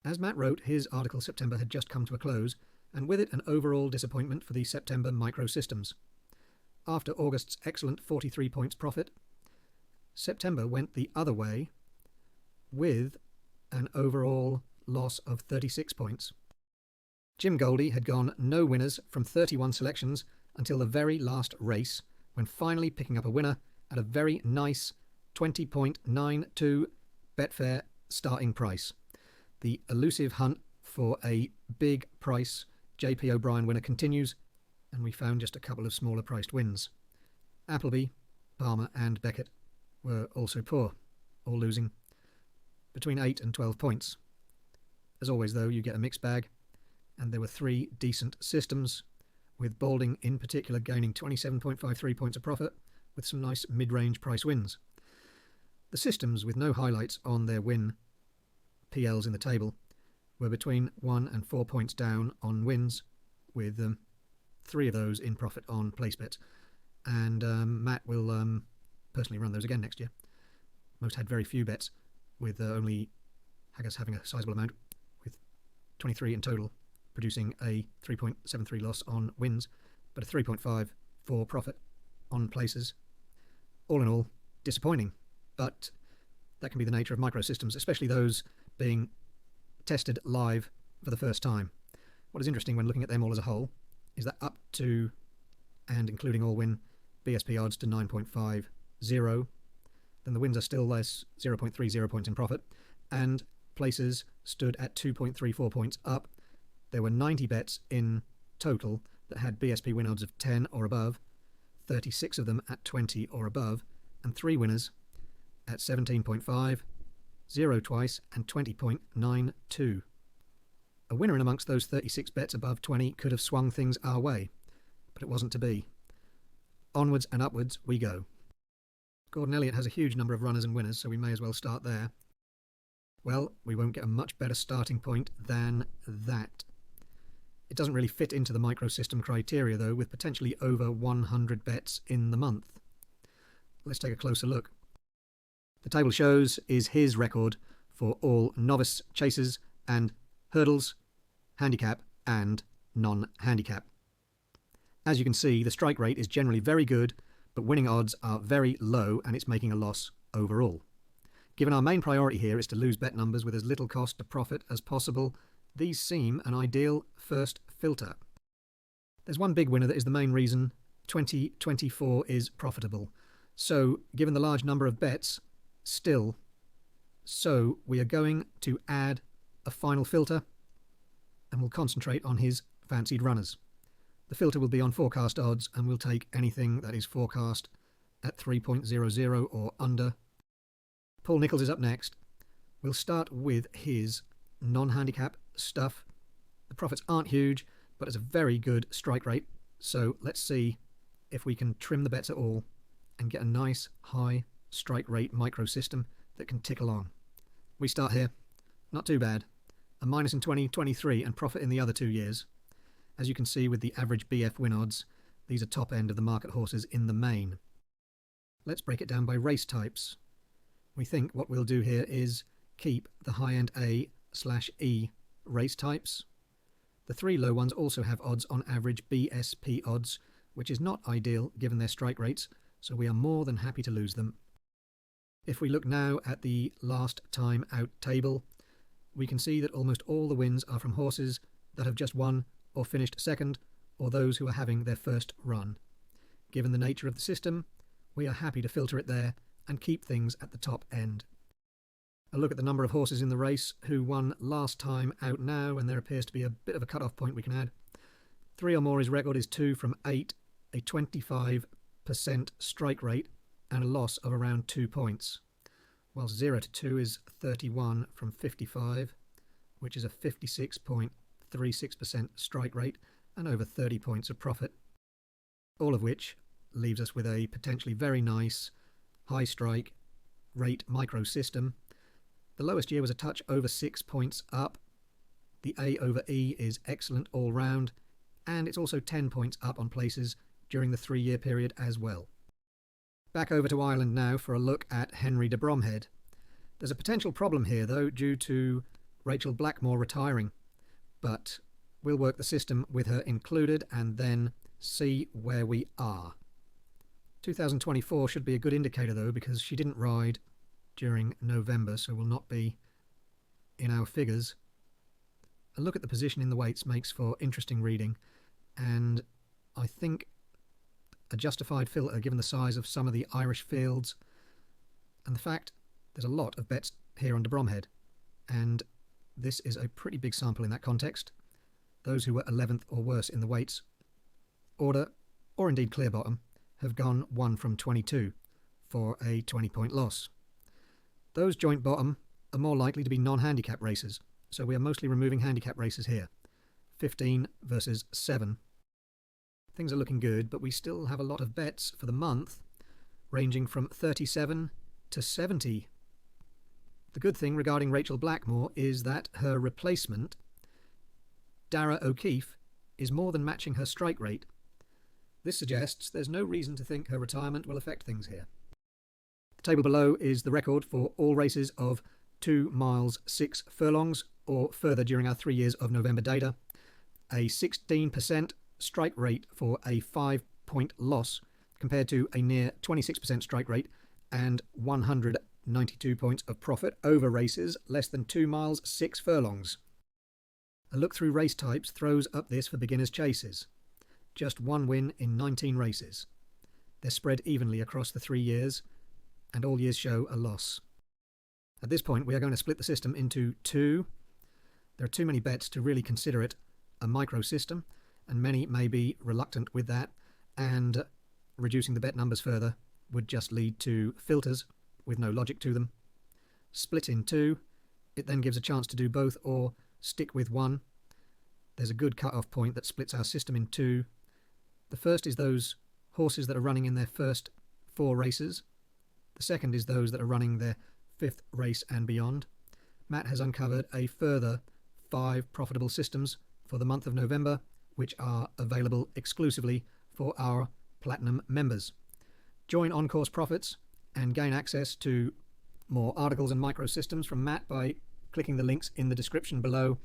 As Matt wrote, his article September had just come to a close, and with it an overall disappointment for the September microsystems. After August's excellent 43 points profit, September went the other way with an overall loss of 36 points. Jim Goldie had gone no winners from 31 selections until the very last race, when finally picking up a winner at a very nice 20.92 Betfair starting price. The elusive hunt for a big price JP O'Brien winner continues, and we found just a couple of smaller priced wins. Appleby, Palmer and Beckett were also poor, all losing between 8 and 12 points. As always though, you get a mixed bag, and there were 3 decent systems, with Balding in particular gaining 27.53 points of profit with some nice mid-range price wins. The systems with no highlights on their win PLs in the table were between 1 and 4 points down on wins, with 3 of those in profit on place bets. And Matt will personally run those again next year. Most had very few bets, with only Haggis having a sizable amount, with 23 in total, producing a 3.73 loss on wins, but a 3.54 profit on places. All in all, disappointing, but that can be the nature of microsystems, especially those being tested live for the first time. What is interesting when looking at them all as a whole is that up to and including all win BSP odds to 9.50, then the wins are still less 0.30 points in profit, and places stood at 2.34 points up. There were 90 bets in total that had BSP win odds of 10 or above, 36 of them at 20 or above, and 3 winners at 17.5, 0 twice, and 20.92. A winner in amongst those 36 bets above 20 could have swung things our way, but it wasn't to be. Onwards and upwards we go. Gordon Elliott has a huge number of runners and winners, so we may as well start there. Well, we won't get a much better starting point than that. It doesn't really fit into the microsystem criteria though, with potentially over 100 bets in the month. Let's take a closer look. The table shows is his record for all novice chases and hurdles, handicap and non-handicap. As you can see, the strike rate is generally very good, but winning odds are very low, and it's making a loss overall. Given our main priority here is to lose bet numbers with as little cost to profit as possible, these seem an ideal first filter. There's one big winner that is the main reason 2024 is profitable. So, given the large number of bets, we are going to add a final filter, and we'll concentrate on his fancied runners. The filter will be on forecast odds, and we'll take anything that is forecast at 3.00 or under. Paul Nicholls is up next. We'll start with his non-handicap stuff. The profits aren't huge, but it's a very good strike rate, so let's see if we can trim the bets at all and get a nice high strike rate microsystem that can tick along. We start here. Not too bad. A minus in 2023 and profit in the other 2 years. As you can see with the average BF win odds, these are top end of the market horses in the main. Let's break it down by race types. We think what we'll do here is keep the high-end A/E race types. The 3 low ones also have odds on average BSP odds, which is not ideal given their strike rates, so we are more than happy to lose them. If we look now at the last time out table, we can see that almost all the wins are from horses that have just won or finished second, or those who are having their first run. Given the nature of the system, we are happy to filter it there and keep things at the top end. A look at the number of horses in the race who won last time out now, and there appears to be a bit of a cut-off point we can add. 3 or more his record is 2 from 8, a 25% strike rate and a loss of around 2 points, whilst 0 to 2 is 31 from 55, which is a 56.36% strike rate and over 30 points of profit, all of which leaves us with a potentially very nice high strike rate micro system. The lowest year was a touch over 6 points up. The A over E is excellent all round, and it's also 10 points up on places during the 3-year period as well. Back over to Ireland now for a look at Henry de Bromhead. There's a potential problem here though, due to Rachel Blackmore retiring, but we'll work the system with her included and then see where we are. 2024 should be a good indicator though, because she didn't ride during November, so will not be in our figures. A look at the position in the weights makes for interesting reading, and I think a justified filter given the size of some of the Irish fields and the fact there's a lot of bets here under Bromhead, and this is a pretty big sample in that context. Those who were 11th or worse in the weights order, or indeed clear bottom, have gone 1 from 22 for a 20-point loss. Those joint bottom are more likely to be non-handicap races, so we are mostly removing handicap races here. 15 versus 7. Things are looking good, but we still have a lot of bets for the month, ranging from 37 to 70. The good thing regarding Rachel Blackmore is that her replacement, Dara O'Keefe, is more than matching her strike rate. This suggests there's no reason to think her retirement will affect things here. The table below is the record for all races of 2 miles 6 furlongs or further during our 3 years of November data. A 16% strike rate for a 5-point loss compared to a near 26% strike rate and 192 points of profit over races less than 2 miles 6 furlongs. A look through race types throws up this for beginners' chases. Just 1 win in 19 races. They're spread evenly across the 3 years, and all years show a loss. At this point, we are going to split the system into 2. There are too many bets to really consider it a micro system, and many may be reluctant with that, and reducing the bet numbers further would just lead to filters with no logic to them. Split in 2, it then gives a chance to do both or stick with 1. There's a good cut-off point that splits our system in 2. The first is those horses that are running in their first 4 races. The second is those that are running their 5th race and beyond. Matt has uncovered a further 5 profitable systems for the month of November, which are available exclusively for our Platinum members. Join On Course Profits and gain access to more articles and micro systems from Matt by clicking the links in the description below